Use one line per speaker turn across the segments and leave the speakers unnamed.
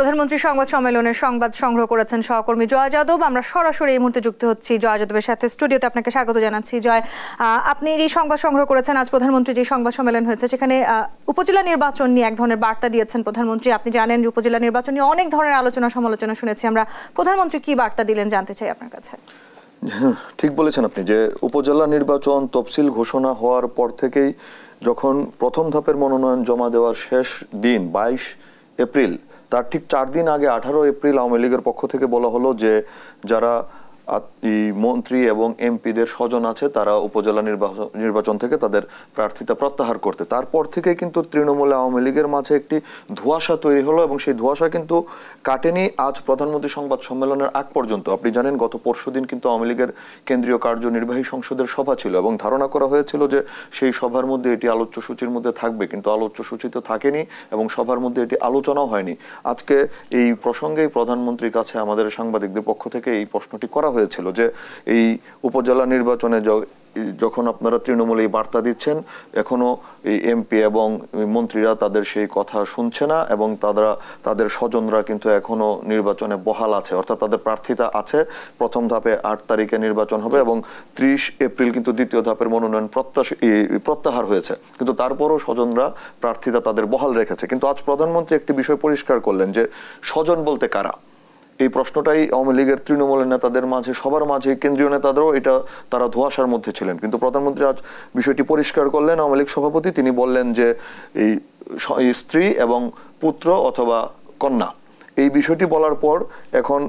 প্রধানমন্ত্রী সংবাদ সম্মেলনের সংবাদ সংগ্রহ করেছেন সহকর্মী জয় যাদব। আমরা সরাসরি এই মুহূর্তে যুক্ত হচ্ছি জয় যাদবের সাথে। স্টুডিওতে আপনাকে স্বাগত জানাচ্ছি। জয়, আপনি যে সংবাদ সংগ্রহ করেছেন, আজ প্রধানমন্ত্রী যে সংবাদ সম্মেলন হয়েছে সেখানে উপজেলা নির্বাচন নিয়ে এক ধরনের বার্তা দিয়েছেন প্রধানমন্ত্রী। আপনি জানেন যে উপজেলা নির্বাচন নিয়ে অনেক ধরনের আলোচনা সমালোচনা শুনেছি আমরা। প্রধানমন্ত্রী কি বার্তা দিলেন জানতে চাই আপনার কাছে।
ঠিক বলেছেন আপনি যে উপজেলা নির্বাচন তফসিল ঘোষণা হওয়ার পর থেকেই যখন প্রথম ধাপের মনোনয়ন জমা দেওয়ার শেষ দিন 22 এপ্রিল, তার ঠিক 4 দিন আগে 18 এপ্রিল আওয়ামী লীগের পক্ষ থেকে বলা হলো যে যারা মন্ত্রী এবং এমপিদের স্বজন আছে তারা উপজেলা নির্বাচন থেকে তাদের প্রার্থিতা প্রত্যাহার করতে। তারপর থেকে কিন্তু তৃণমূল আওয়ামী লীগের মাঝে একটি ধোঁয়াশা তৈরি হলো এবং সেই ধোঁয়াশা কিন্তু কাটেনি আজ প্রধানমন্ত্রী সংবাদ সম্মেলনের আগ পর্যন্ত। আপনি জানেন গত পরশুদিন কিন্তু আওয়ামী লীগের কেন্দ্রীয় কার্যনির্বাহী সংসদের সভা ছিল এবং ধারণা করা হয়েছিল যে সেই সভার মধ্যে এটি আলোচ্য সূচির মধ্যে থাকবে, কিন্তু আলোচ্য সূচিতে থাকেনি এবং সভার মধ্যে এটি আলোচনাও হয়নি। আজকে এই প্রসঙ্গেই প্রধানমন্ত্রীর কাছে আমাদের সাংবাদিকদের পক্ষ থেকে এই প্রশ্নটি করা হয়েছিল যে এই উপজেলা নির্বাচনে যখন আপনারা তৃণমূল এই বার্তা দিচ্ছেন, এখনো এই এমপি এবং মন্ত্রীরা তাদের সেই কথা শুনছে না এবং তাদের স্বজনরা কিন্তু এখনো নির্বাচনে বহাল আছে, অর্থাৎ তাদের প্রার্থিতা আছে। প্রথম ধাপে 8 তারিখে নির্বাচন হবে এবং 30 এপ্রিল কিন্তু দ্বিতীয় ধাপের মনোনয়ন প্রত্যাহার হয়েছে, কিন্তু তারপরও স্বজনরা প্রার্থিতা তাদের বহাল রেখেছে। কিন্তু আজ প্রধানমন্ত্রী একটি বিষয় পরিষ্কার করলেন যে স্বজন বলতে কারা। এই প্রশ্নটাই আওয়ামী লীগের তৃণমূলের নেতাদের মাঝে, সবার মাঝে, কেন্দ্রীয় নেতাদেরও এটা তারা ধোঁয়াশার মধ্যে ছিলেন, কিন্তু প্রধানমন্ত্রী আজ বিষয়টি পরিষ্কার করলেন। আওয়ামী লীগ সভাপতি তিনি বললেন যে এই স্ত্রী এবং পুত্র অথবা কন্যা, এই বিষয়টি বলার পর এখন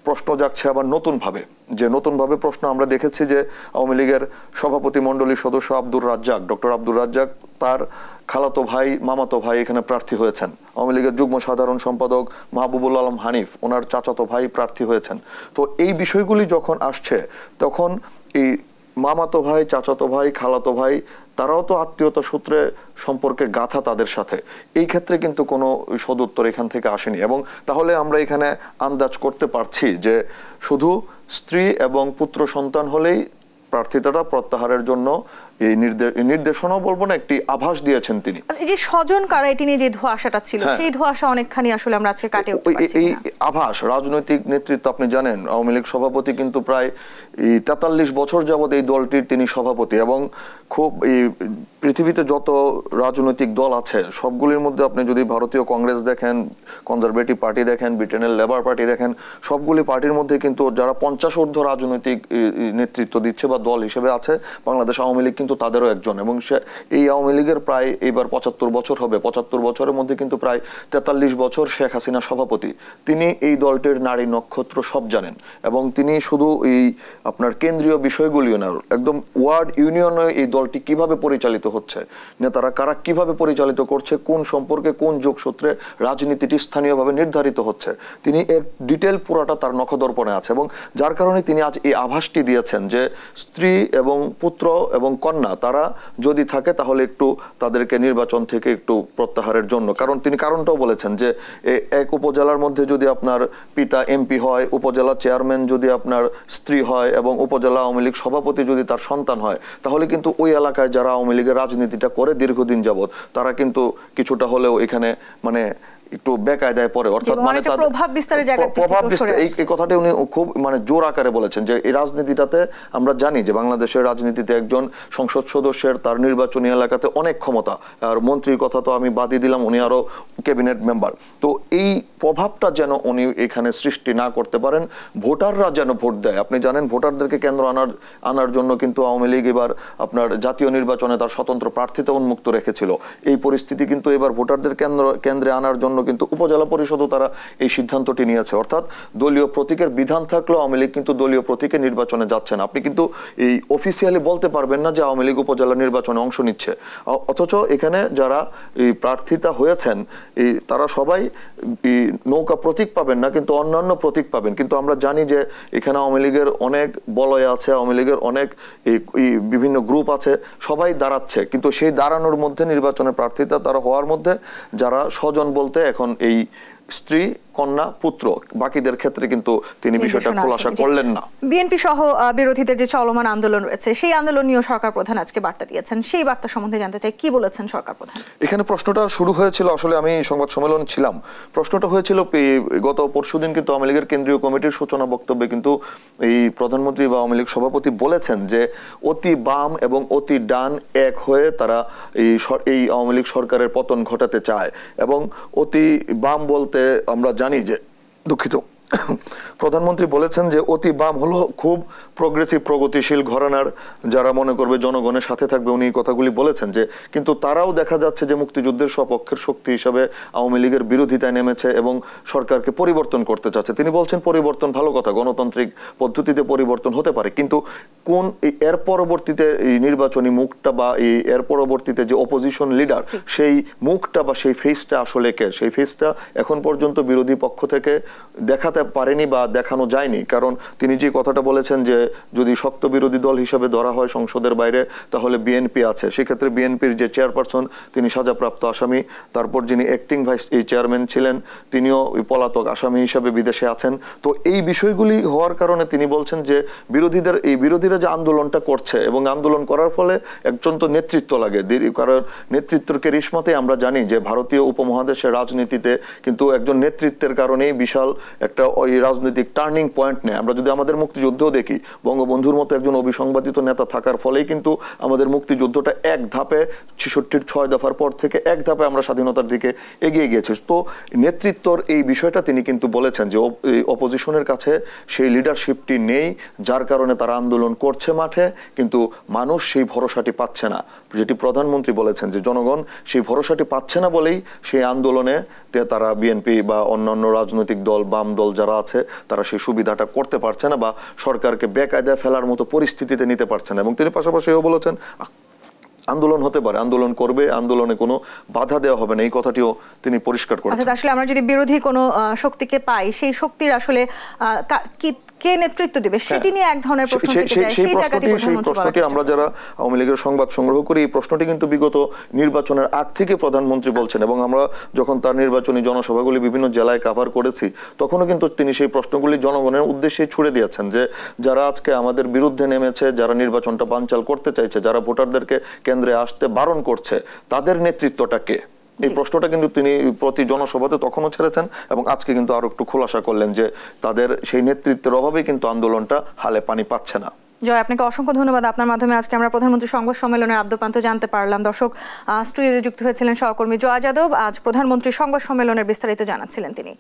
প্রশ্ন জাগছে আবার নতুনভাবে প্রশ্ন আমরা দেখেছি যে আওয়ামী লীগের সভাপতি মণ্ডলীর সদস্য ডক্টর আব্দুর রাজ্জাক, তার খালাতো ভাই, মামাতো ভাই এখানে প্রার্থী হয়েছেন। আওয়ামী লীগের যুগ্ম সাধারণ সম্পাদক মাহবুবুল আলম হানিফ, ওনার চাচাতো ভাই প্রার্থী হয়েছেন। তো এই বিষয়গুলি যখন আসছে তখন এই মামাতো ভাই, চাচাতো ভাই, খালাতো ভাই তারাও তো আত্মীয়তা সূত্রে সম্পর্কে গাথা তাদের সাথে। এই ক্ষেত্রে কিন্তু কোনো সদুত্তর এখান থেকে আসেনি এবং তাহলে আমরা এখানে আন্দাজ করতে পারছি যে শুধু স্ত্রী এবং পুত্র সন্তান হলেই প্রার্থিতাটা প্রত্যাহারের জন্য এই নির্দেশনাও বলবো না, একটি আভাস দিয়েছেন তিনি।
এই যে স্বজন কারা এটি নিয়ে যে ধোঁয়াশাটা ছিল, সেই ধোঁয়াশা অনেকখানি আসলে আমরা আজকে কাটিয়ে উঠতে পারছি।
এই আভাস রাজনৈতিক নেতৃত্ব, আপনি জানেন আওয়ামী লীগ সভাপতি কিন্তু প্রায় 43 বছর যাবৎ এই দলটির তিনি সভাপতি এবং খুব পৃথিবীতে যত রাজনৈতিক দল আছে সবগুলির মধ্যে আপনি যদি ভারতীয় কংগ্রেস দেখেন, কনজারভেটিভ পার্টি দেখেন, ব্রিটেনের লেবার পার্টি দেখেন, সবগুলি পার্টির মধ্যে কিন্তু যারা 50 ঊর্ধ্ব রাজনৈতিক নেতৃত্ব দিচ্ছে বা দল হিসেবে আছে, বাংলাদেশ আওয়ামী লীগ কিন্তু তাদেরও একজন এবং এই আওয়ামী লীগের প্রায় এবার 75 বছর হবে। 75 বছরের মধ্যে কিন্তু প্রায় 43 বছর শেখ হাসিনা সভাপতি। তিনি এই দলটির নারী নক্ষত্র সব জানেন এবং তিনি শুধু এই আপনার কেন্দ্রীয় বিষয়গুলিও না, একদম ওয়ার্ড ইউনিয়নে এই দলটি কিভাবে পরিচালিত হচ্ছে, নেতারা কারা কিভাবে পরিচালিত করছে, কোন সম্পর্কে কোন যোগসূত্রে রাজনীতিটি স্থানীয়ভাবে নির্ধারিত হচ্ছে, তিনি এর ডিটেল পুরাটা তার নখদর্পণে আছে এবং যার কারণে তিনি আজ এই আভাসটি দিয়েছেন যে স্ত্রী এবং পুত্র এবং কন্যা তারা যদি থাকে তাহলে একটু তাদেরকে নির্বাচন থেকে একটু প্রত্যাহারের জন্য। কারণ তিনি কারণটাও বলেছেন যে এক উপজেলার মধ্যে যদি আপনার পিতা এমপি হয়, উপজেলা চেয়ারম্যান যদি আপনার স্ত্রী হয় এবং উপজেলা আওয়ামী লীগ সভাপতি যদি তার সন্তান হয়, তাহলে কিন্তু ওই এলাকায় যারা আওয়ামী লীগের রাজনীতিটা করে দীর্ঘদিন যাবৎ তারা কিন্তু কিছুটা হলেও এখানে মানে একটু বেকায়দায় পড়ে, অর্থাৎ মানে প্রভাব বিস্তার, এই কথাটি উনি খুব মানে জোর আকারে বলেছেন যে এই রাজনীতিটাতে আমরা জানি যে বাংলাদেশের রাজনীতিতে একজন সংসদ সদস্যের তার নির্বাচনী এলাকাতে অনেক ক্ষমতা, আর মন্ত্রীর কথা তো আমি বাদই দিলাম, উনি আরো ক্যাবিনেট মেম্বার। তো এই প্রভাবটা যেন উনি এখানে সৃষ্টি না করতে পারেন, ভোটাররা যেন ভোট দেয়। আপনি জানেন ভোটারদেরকে কেন্দ্র আনার জন্য কিন্তু আওয়ামী লীগ এবার আপনার জাতীয় নির্বাচনে তার স্বতন্ত্র প্রার্থিতা উন্মুক্ত রেখেছিল। এই পরিস্থিতি কিন্তু এবার ভোটারদের কেন্দ্রে আনার জন্য কিন্তু উপজেলা পরিষদও তারা এই সিদ্ধান্তটি নিয়েছে, অর্থাৎ দলীয় প্রতীকের বিধান থাকলেও আওয়ামী লীগ কিন্তু দলীয় প্রতীকে নির্বাচনে যাচ্ছে না। আপনি কিন্তু এই অফিসিয়ালি বলতে পারবেন না যে আওয়ামী লীগ উপজেলা নির্বাচনে অংশ নিচ্ছে, অথচ এখানে যারা এই প্রার্থিতা হয়েছেন তারা সবাই নৌকা প্রতীক পাবেন না, কিন্তু অন্যান্য প্রতীক পাবেন। কিন্তু আমরা জানি যে এখানে আওয়ামী লীগের অনেক বলয় আছে, আওয়ামী লীগের অনেক বিভিন্ন গ্রুপ আছে, সবাই দাঁড়াচ্ছে, কিন্তু সেই দাঁড়ানোর মধ্যে নির্বাচনের প্রার্থিতা তারা হওয়ার মধ্যে যারা স্বজন বলতে এখন এই স্ত্রী কন্যা পুত্র, বাকিদের ক্ষেত্রে কিন্তু তিনি বিষয়টা খোলাসা করলেন না।
বিএনপি সহ বিরোধীদের যে চলমান আন্দোলন রয়েছে সেই আন্দোলন নিয়ে সরকার প্রধান আজকে বার্তা দিয়েছেন, সেই বার্তা সম্বন্ধে জানতে চাই কি বলেছেন সরকার প্রধান?
এখানে প্রশ্নটা শুরু হয়েছিল, আসলে আমি সংবাদ সম্মেলন ছিলাম, প্রশ্নটা হয়েছিল গত পরশুদিন কিন্তু আওয়ামী লীগের কেন্দ্রীয় কমিটির সূচনা বক্তব্যে কিন্তু এই প্রধানমন্ত্রী বা আওয়ামী লীগ সভাপতি বলেছেন যে অতি বাম এবং অতি ডান এক হয়ে তারা এই আওয়ামী লীগ সরকারের পতন ঘটাতে চায়। এবং অতি বাম বলতে আমরা জানি যে, দুঃখিত, প্রধানমন্ত্রী বলেছেন যে অতি বাম হলো খুব প্রগ্রেসিভ প্রগতিশীল ঘরানার যারা মনে করবে জনগণের সাথে থাকবে, উনি কথাগুলি বলেছেন যে কিন্তু তারাও দেখা যাচ্ছে যে মুক্তিযুদ্ধের সপক্ষের শক্তি হিসাবে আওয়ামী লীগের বিরোধিতায় নেমেছে এবং সরকারকে পরিবর্তন করতে চাচ্ছে। তিনি বলছেন পরিবর্তন ভালো কথা, গণতান্ত্রিক পদ্ধতিতে পরিবর্তন হতে পারে, কিন্তু কোন এর পরবর্তীতে এই নির্বাচনী মুখটা বা এর পরবর্তীতে যে অপোজিশন লিডার সেই মুখটা বা সেই ফেসটা আসলে কে, সেই ফেসটা এখন পর্যন্ত বিরোধী পক্ষ থেকে দেখাতে পারেনি বা দেখানো যায়নি। কারণ তিনি যে কথাটা বলেছেন যে যদি শক্ত বিরোধী দল হিসেবে ধরা হয় সংসদের বাইরে তাহলে বিএনপি আছে, সেক্ষেত্রে বিএনপির যে চেয়ারপারসন তিনি সাজাপ্রাপ্ত আসামি, তারপর যিনি অ্যাক্টিং ভাইস চেয়ারম্যান ছিলেন তিনিও পলাতক আসামি হিসাবে বিদেশে আছেন। তো এই বিষয়গুলি হওয়ার কারণে তিনি বলছেন যে বিরোধীরা যে আন্দোলনটা করছে এবং আন্দোলন করার ফলে একজন তো নেতৃত্ব লাগে, কারণ নেতৃত্বের কেরিশমাতে আমরা জানি যে ভারতীয় উপমহাদেশের রাজনীতিতে কিন্তু একজন নেতৃত্বের কারণেই বিশাল একটা ওই রাজনৈতিক টার্নিং পয়েন্ট নেই। আমরা যদি আমাদের মুক্তিযুদ্ধও দেখি, বঙ্গবন্ধুর মতো একজন অবিসংবাদিত নেতা থাকার ফলেই কিন্তু আমাদের মুক্তিযুদ্ধটা এক ধাপে ৬৬-র ৬ দফার পর থেকে এক ধাপে আমরা স্বাধীনতার দিকে এগিয়ে গিয়েছি। তো নেতৃত্বর এই বিষয়টা তিনি কিন্তু বলেছেন যে অপোজিশনের কাছে সেই লিডারশিপটি নেই, যার কারণে তারা আন্দোলন করছে মাঠে, কিন্তু মানুষ সেই ভরসাটি পাচ্ছে না। যেটি প্রধানমন্ত্রী বলেছেন যে জনগণ সেই ভরসাটি পাচ্ছে না বলেই সেই আন্দোলনে তারা বিএনপি বা অন্যান্য রাজনৈতিক দল, বাম দল যারা আছে তারা সেই সুবিধাটা করতে পারছে না বা সরকারকে বেকায়দায় ফেলার মতো পরিস্থিতিতে নিতে পারছে না। এবং তিনি পাশাপাশি বলেছেন আন্দোলন হতে পারে, আন্দোলন করবে, আন্দোলনে কোনো বাধা দেওয়া হবে না, এই কথাটিও তিনি পরিষ্কার করেছেন।
আসলে আমরা যদি বিরোধী কোনো শক্তিকে পাই, সেই শক্তির আসলে কে নেতৃত্ব দিবে সেটি নিয়ে এক ধরনের প্রশ্ন থেকে যায়। সেই
প্রশ্নটি আমরা যারা আওয়ামী লীগের সংবাদ সংগ্রহ করি, এই প্রশ্নটি কিন্তু বিগত নির্বাচনের আগ থেকে প্রধানমন্ত্রী বলছেন এবং আমরা যখন তার নির্বাচনী জনসভাগুলি বিভিন্ন জেলায় কভার করেছি তখনও কিন্তু তিনি সেই প্রশ্নগুলি জনগণের উদ্দেশ্যে ছুড়ে দিয়েছেন যে যারা আজকে আমাদের বিরুদ্ধে নেমেছে, যারা নির্বাচনটা বানচাল করতে চাইছে, যারা ভোটারদেরকে কেন্দ্রে আসতে বারণ করছে, তাদের নেতৃত্বটা কে? এই প্রশ্নটা কিন্তু তিনি প্রতি জনসভাতে তখনও ছেড়েছেন এবং আজকে কিন্তু আরো একটু খোলাসা করলেন যে তাদের সেই নেতৃত্বের অভাবেই কিন্তু আন্দোলনটা হালে পানি পাচ্ছে না।
জয়, আপনাকে অসংখ্য ধন্যবাদ। আপনার মাধ্যমে আজকে আমরা প্রধানমন্ত্রী সংবাদ সম্মেলনের আদ্যপ্রান্ত জানতে পারলাম। দর্শক, স্টুডিওতে যুক্ত হয়েছিলেন সহকর্মী জয়া যাদব। আজ প্রধানমন্ত্রী সংবাদ সম্মেলনের বিস্তারিত জানাচ্ছিলেন তিনি।